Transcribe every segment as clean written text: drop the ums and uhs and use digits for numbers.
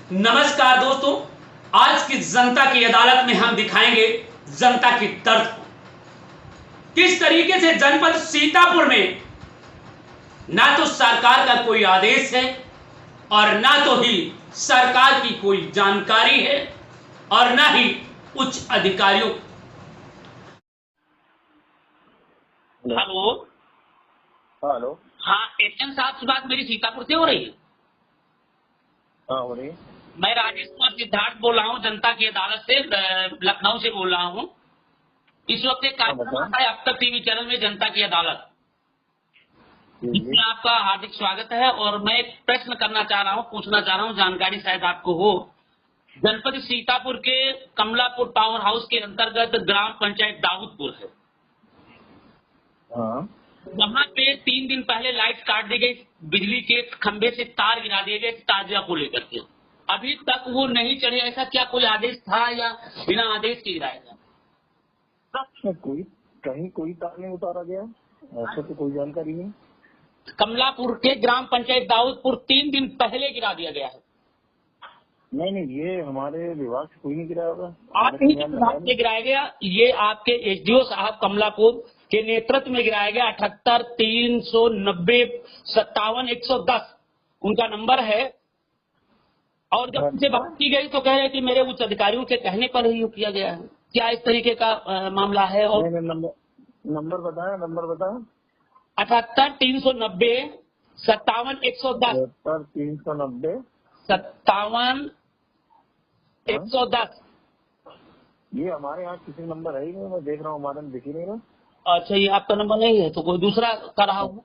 नमस्कार दोस्तों, आज की जनता की अदालत में हम दिखाएंगे जनता की दर्द को। किस तरीके से जनपद सीतापुर में ना तो सरकार का कोई आदेश है और ना तो ही सरकार की कोई जानकारी है और ना ही उच्च अधिकारियों। हेलो। हेलो। हाँ, एचएम साहब से बात मेरी सीतापुर से हो रही है। हाँ, हो रही है। मैं राजेश कुमार सिद्धार्थ बोल रहा हूँ, जनता की अदालत से लखनऊ से बोल रहा हूँ। इस वक्त एक कार्यक्रम आता है अब तक टीवी चैनल में, जनता की अदालत, जिसमें आपका हार्दिक स्वागत है। और मैं एक प्रश्न करना चाह रहा हूँ, पूछना चाह रहा हूँ, जानकारी शायद आपको हो। जनपद सीतापुर के कमलापुर पावर हाउस के अंतर्गत ग्राम पंचायत दाऊदपुर है। हाँ। वहाँ पे 3 दिन पहले लाइट काट दी गई, बिजली के खंभे से तार गिरा दिए गए ताजिया को लेकर के। अभी तक वो नहीं चढ़े। ऐसा क्या कोई आदेश था या बिना आदेश के गिराया गया? कोई कहीं कोई तार नहीं उतारा गया, ऐसा तो कोई जानकारी नहीं। कमलापुर के ग्राम पंचायत दाऊदपुर 3 दिन पहले गिरा दिया गया है। नहीं, ये हमारे विभाग से कोई नहीं गिराया होगा। आपके विभाग से गिराया गया। ये आपके एसडीओ साहब कमलापुर के नेतृत्व में गिराया गया। 78 390 57 110 उनका नंबर है। और जब उनसे बात की गई तो कह रहे कि मेरे उच्च अधिकारियों के कहने पर ही किया गया है। क्या इस तरीके का मामला है? और नंबर बताया, नंबर बताया। 78 390 57 110 390 57 110। ये हमारे यहाँ किसी नंबर है ही नहीं, मैं देख रहा हूँ, हमारे में दिख ही नहीं रहा। अच्छा, ये आपका नंबर नहीं है तो कोई दूसरा कर रहा हूँ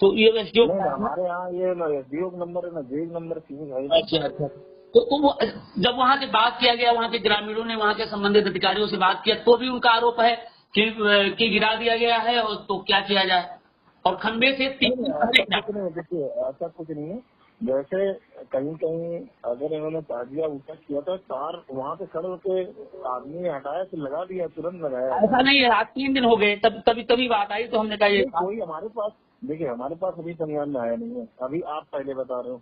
तो ये एसडीओ हमारे यहाँ ये एसडीओ नंबर है ना, जेल नंबर किसी का है। अच्छा। तो वो जब वहाँ से बात किया गया, वहाँ के ग्रामीणों ने वहाँ के संबंधित अधिकारियों से बात किया तो भी उनका आरोप है कि गिरा दिया गया है। और तो क्या किया जाए? और खंबे से 3 दिन पहले देखिए, ऐसा कुछ नहीं है। जैसे कहीं कहीं अगर इन्होंने ताजिया ऊँचा किया था, तार वहाँ पे खड़े होके आदमी ने हटाया तो लगा दिया, तुरंत लगाया। ऐसा नहीं है, आज 3 दिन हो गए, तभी बात आई तो हमने कहा ये कोई हमारे पास, देखिए हमारे पास अभी संज्ञान में आया नहीं है। अभी आप पहले बता रहे हो,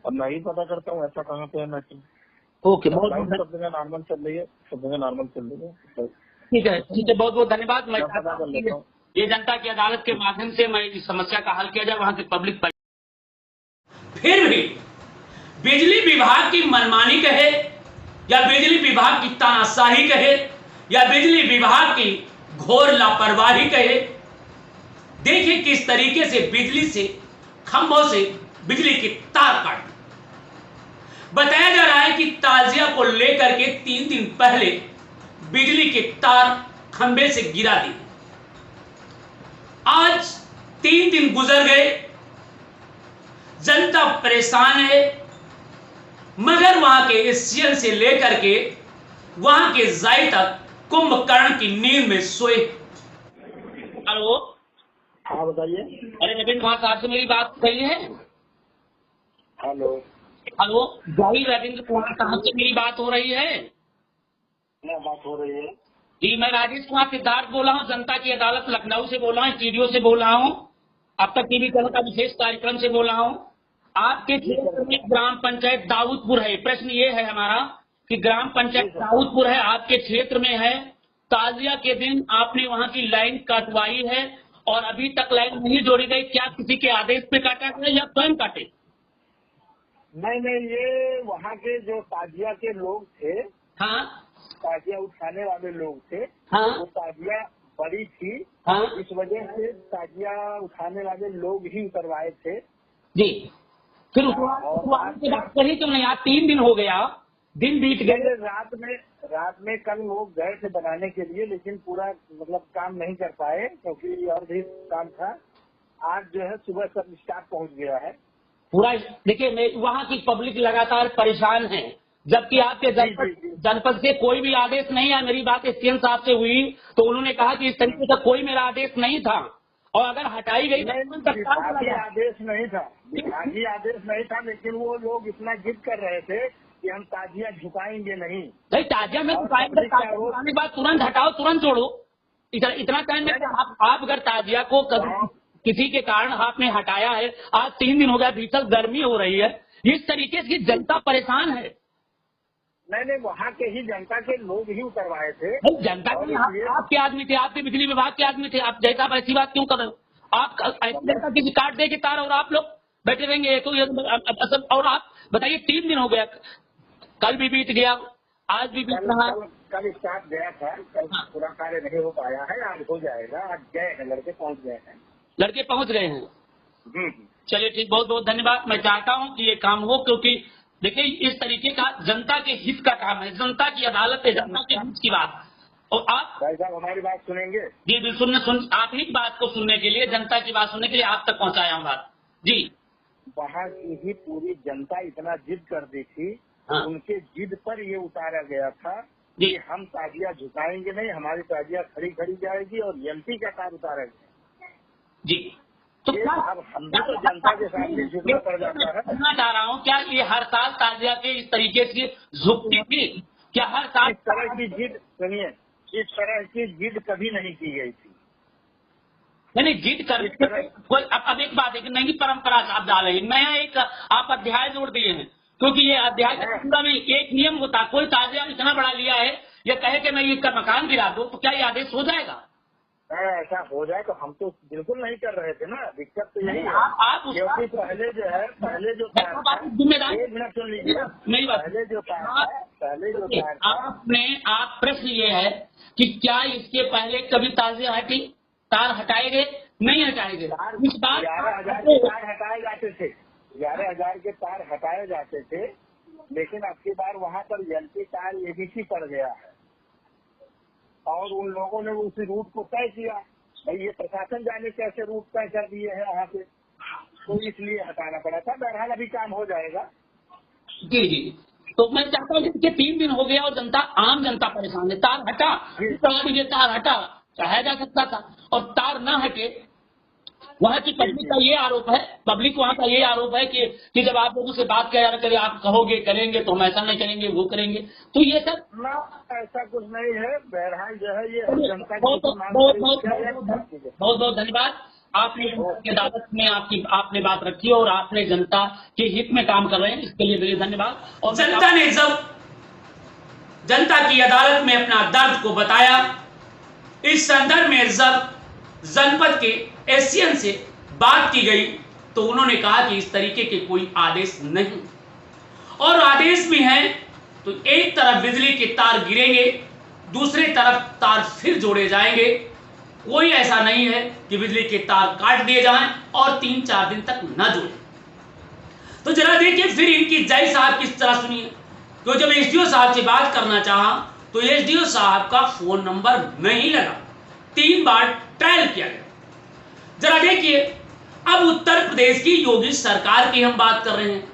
अब मैं ही पता करता हूँ ऐसा कहाँ पे है। मैं ओके, बहुत सब जगह नॉर्मल चल रही है, सब जगह नॉर्मल चल रही है। ठीक है, बहुत बहुत धन्यवाद। मैं पता कर लेता हूँ। ये जनता की अदालत के माध्यम से मैं इस समस्या का हल किया जाए, वहाँ की पब्लिक। फिर भी बिजली विभाग की मनमानी कहे या बिजली विभाग की तानाशाही कहे या बिजली विभाग की घोर लापरवाही कहे, देखिए किस तरीके से बिजली से खंभों से बिजली की तार काट। बताया जा रहा है कि ताजिया को लेकर के 3 दिन पहले बिजली के तार खंभे से गिरा दी। आज 3 दिन गुजर गए, जनता परेशान है, मगर वहां के एससीएल से लेकर के वहां के जाय तक कुंभकर्ण की नींद में सोए। हेलो। हाँ, बताइए। अरे रविंद्र कुमार साहब से मेरी बात सही है? हेलो। हेलो, भाई रविंद्र कुमार साहब से मेरी बात हो रही है? क्या बात हो रही है? जी, मैं राजेश कुमार सिद्धार्थ बोल रहा हूँ, जनता की अदालत लखनऊ से बोल रहा हूँ, स्टूडियो से बोल रहा हूँ, अब तक टीवी चैनल का विशेष कार्यक्रम से बोल रहा हूँ। आपके क्षेत्र में ग्राम पंचायत दाऊदपुर है। प्रश्न ये है हमारा कि ग्राम पंचायत दाऊदपुर है, आपके क्षेत्र में है। ताजिया के दिन आपने वहाँ की लाइन कटवाई है और अभी तक लाइन नहीं जोड़ी गई। क्या किसी के आदेश पे काटा गया या स्वयं काटे? नहीं, ये वहाँ के जो ताजिया के लोग थे, हाँ, ताजिया उठाने वाले लोग थे, हाँ, वो ताजिया बड़ी थी, हाँ इस वजह से ताजिया उठाने वाले लोग ही उतरवाए थे जी। फिर उस की बात कही क्यों नहीं? आज 3 दिन हो गया, दिन बीत गए। रात में कल लोग गए थे बनाने के लिए, लेकिन पूरा मतलब काम नहीं कर पाए क्योंकि और भी काम था। आज जो है सुबह सब स्टाफ पहुंच गया है पूरा। देखिए, वहाँ की पब्लिक लगातार परेशान है, जबकि आपके जनपद से कोई भी आदेश नहीं है। मेरी बात एसडीएम साहब से हुई तो उन्होंने कहा कि इस तरीके का कोई मेरा आदेश नहीं था, और अगर हटाई गई विभागीय आदेश नहीं था, विभागीय आदेश नहीं था, लेकिन वो लोग इतना जिद कर रहे थे कि हम ताजिया झुकाएंगे नहीं। ताजिया में झुकाएंगे के बाद तुरंत हटाओ, तुरंत छोड़ो। इतना टाइम में आप अगर ताजिया को किसी के कारण आपने हटाया है, आज 3 दिन हो गया, भीषण गर्मी हो रही है, इस तरीके से जनता परेशान है। नहीं, वहाँ के ही जनता के लोग ही उतरवाए थे। भाई जनता और के इसलिए- आपके आदमी थे, आपके बिजली विभाग के आदमी थे, आप जैसा आप ऐसी बात क्यों कर रहे हो? आप जनता किसी काट दे के तार और आप लोग बैठे रहेंगे तो ये और आप बताइए 3 दिन हो गया, कल भी बीत गया, आज भी बीत रहा है। कल स्टाफ गया था, कल पूरा कार्य नहीं हो पाया है, आज हो जाएगा। आज गए हैं, लड़के पहुँच गए हैं। लड़के पहुंच गए हैं। चलिए ठीक, बहुत बहुत धन्यवाद। मैं चाहता हूं कि ये काम हो, क्योंकि देखिए इस तरीके का जनता के हित का काम है, जनता की अदालत है, जनता के हित की बात। और आप भाई साहब हमारी बात सुनेंगे? जी बिल्कुल सुन, आप ही की बात को सुनने के लिए, जनता की बात सुनने के लिए आप तक पहुंचाया हूँ बात जी। वहाँ की ही पूरी जनता इतना जिद कर दी थी, हाँ। उनके जिद पर ये उतारा गया था जी। कि हम ताजिया झुकाएंगे नहीं, हमारी ताजिया खड़ी खड़ी जाएगी और एमपी का कार उतारा गया जी। तो ये क्या अब हम भी तो जनता के सामने झुकना पड़ जाता है। कहना चाह रहा हूँ, क्या ये हर साल ताजिया के इस तरीके से झुकती थी? क्या हर साल इस तरह की जिद सुनिए, इस तरह की जिद कभी नहीं की गई थी। नहीं जिद कर कोई अब एक बात है कि नहीं परंपरा से आप डाल रहे हैं, नया एक आप अध्याय जोड़ दिए हैं, क्योंकि ये अध्याय पूरा में एक नियम होता, कोई ताजिया इतना बड़ा लिया है, ये कहे कि मैं इसका मकान गिरा दूं तो क्या ये आदेश हो जाएगा? ऐसा हो जाए तो हम तो बिल्कुल नहीं कर रहे थे ना। दिक्कत तो यही नहीं, है आप उसका- क्योंकि पहले जो है, पहले जो कार था, जिम्मेदार एक मिनट सुन लीजिए, मेरी बात पहले जो कार था, पहले जो कार था, आप प्रश्न ये है कि क्या इसके पहले कभी ताजिया हटी, तार हटाए गए? नहीं हटाए गए। इस बार 11,000 के तार हटाए जाते थे, 11,000 के तार हटाए जाते थे, लेकिन अब की बार वहाँ पर एलपी तार एबीसी पड़ गया है और उन लोगों ने उसी रूट को तय किया। भाई ये प्रशासन जाने कैसे रूट तय कर दिए हैं वहाँ पे, तो इसलिए हटाना पड़ा था। बहरहाल अभी काम हो जाएगा। जी जी। तो मैं चाहता हूँ कि 3 दिन हो गया और जनता, आम जनता परेशान है। तार हटा, ये तार हटा चाहे जा सकता था, और तार न हटे। वहाँ की पब्लिक का ये आरोप है, पब्लिक वहाँ का ये आरोप है कि जब आप लोगों से बात किया करे, आप कहोगे करेंगे तो हम ऐसा नहीं करेंगे, वो करेंगे, तो ये सब ना, ऐसा कुछ नहीं है। बहरहाल जो है ये जनता बहुत की बहुत बहुत धन्यवाद। आपने की अदालत में आपने बात रखी और आपने जनता के हित में काम कर रहे हैं, इसके लिए बहुत धन्यवाद। और जनता ने जब जनता की अदालत में अपना दर्द को बताया, इस संदर्भ में जब जनपद के एसडीएम से बात की गई तो उन्होंने कहा कि इस तरीके के कोई आदेश नहीं, और आदेश भी हैं तो एक तरफ बिजली के तार गिरेंगे, दूसरे तरफ तार फिर जोड़े जाएंगे। कोई ऐसा नहीं है कि बिजली के तार काट दिए जाएं और 3-4 दिन तक न जुड़े। तो जरा देखिए फिर इनकी जय साहब किस तरह सुनिए। तो जब एसडीओ साहब से बात करना चाहा तो एसडीओ साहब का फोन नंबर नहीं लगा, 3 बार ट्रायल किया गया। जरा देखिए, अब उत्तर प्रदेश की योगी सरकार की हम बात कर रहे हैं।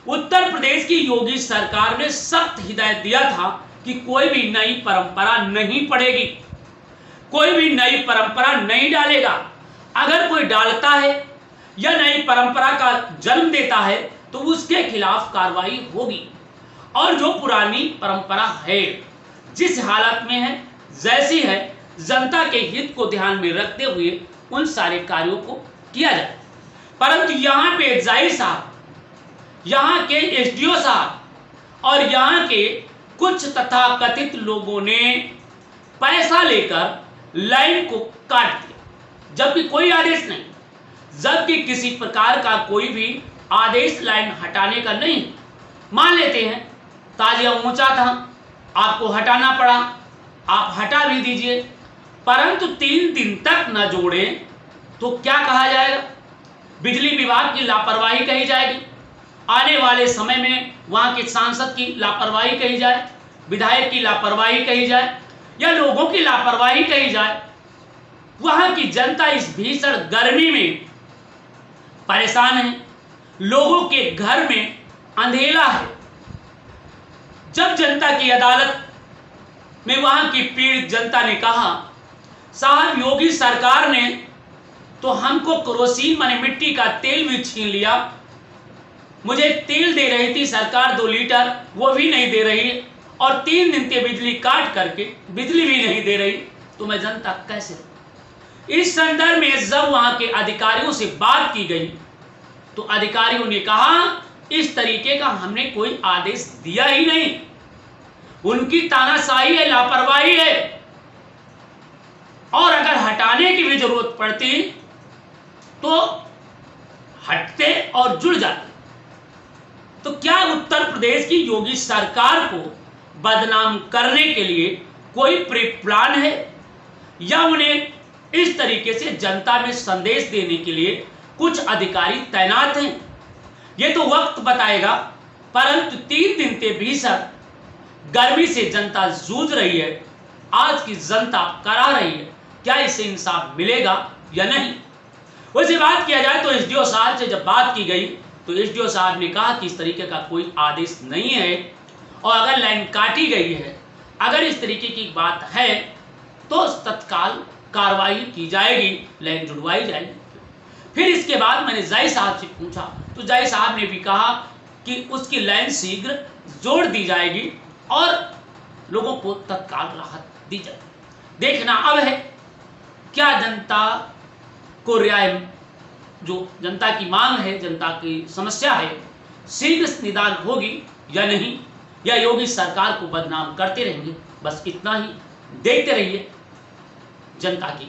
उत्तर प्रदेश की योगी सरकार ने सख्त हिदायत दिया था कि कोई भी नई परंपरा नहीं पड़ेगी, कोई भी नई परंपरा नहीं डालेगा। अगर कोई डालता है या नई परंपरा का जन्म देता है तो उसके खिलाफ कार्रवाई होगी, और जो पुरानी परंपरा है जिस हालत में है, जैसी है, जनता के हित को ध्यान में रखते हुए उन सारे कार्यों को किया जाए। परंतु यहाँ पे जाहिर साहब, यहाँ के एसडीओ साहब और यहाँ के कुछ तथाकथित लोगों ने पैसा लेकर लाइन को काट दिया, जबकि कोई आदेश नहीं, जबकि किसी प्रकार का कोई भी आदेश लाइन हटाने का नहीं। मान लेते हैं ताजिया ऊंचा था, आपको हटाना पड़ा, आप हटा भी दीजिए, परंतु 3 दिन तक न जोड़े तो क्या कहा जाएगा? बिजली विभाग की लापरवाही कही जाएगी, आने वाले समय में वहां के सांसद की लापरवाही कही जाए, विधायक की लापरवाही कही जाए, या लोगों की लापरवाही कही जाए। वहां की जनता इस भीषण गर्मी में परेशान है, लोगों के घर में अंधेला है। जब जनता की अदालत में वहां की पीड़ित जनता ने कहा, साहब योगी सरकार ने तो हमको केरोसिन माने मिट्टी का तेल भी छीन लिया, मुझे तेल दे रही थी सरकार 2 लीटर, वो भी नहीं दे रही, और 3 दिन के बिजली काट करके बिजली भी नहीं दे रही, तो मैं जनता कैसे रहूं? इस संदर्भ में जब वहां के अधिकारियों से बात की गई तो अधिकारियों ने कहा इस तरीके का हमने कोई आदेश दिया ही नहीं, उनकी तानाशाही है, लापरवाही है। और अगर हटाने की भी जरूरत पड़ती तो हटते और जुड़ जाते। तो क्या उत्तर प्रदेश की योगी सरकार को बदनाम करने के लिए कोई प्री प्लान है, या उन्हें इस तरीके से जनता में संदेश देने के लिए कुछ अधिकारी तैनात हैं? ये तो वक्त बताएगा। परंतु 3 दिन के भीतर गर्मी से जनता जूझ रही है, आज की जनता करा रही है, क्या इसे इंसाफ मिलेगा या नहीं? वैसे बात किया जाए तो एसडीओ साहब से जब बात की गई तो एसडीओ साहब ने कहा कि इस तरीके का कोई आदेश नहीं है, और अगर लाइन काटी गई है, अगर इस तरीके की बात है तो तत्काल कार्रवाई की जाएगी, लाइन जुड़वाई जाएगी। फिर इसके बाद मैंने जय साहब से पूछा तो जय साहब ने भी कहा कि उसकी लाइन शीघ्र जोड़ दी जाएगी और लोगों को तत्काल राहत दी जाएगी। देखना अब है क्या जनता को रियाय, जो जनता की मांग है, जनता की समस्या है, शीघ्र निदान होगी या नहीं, या योगी सरकार को बदनाम करते रहेंगे। बस इतना ही। देखते रहिए जनता की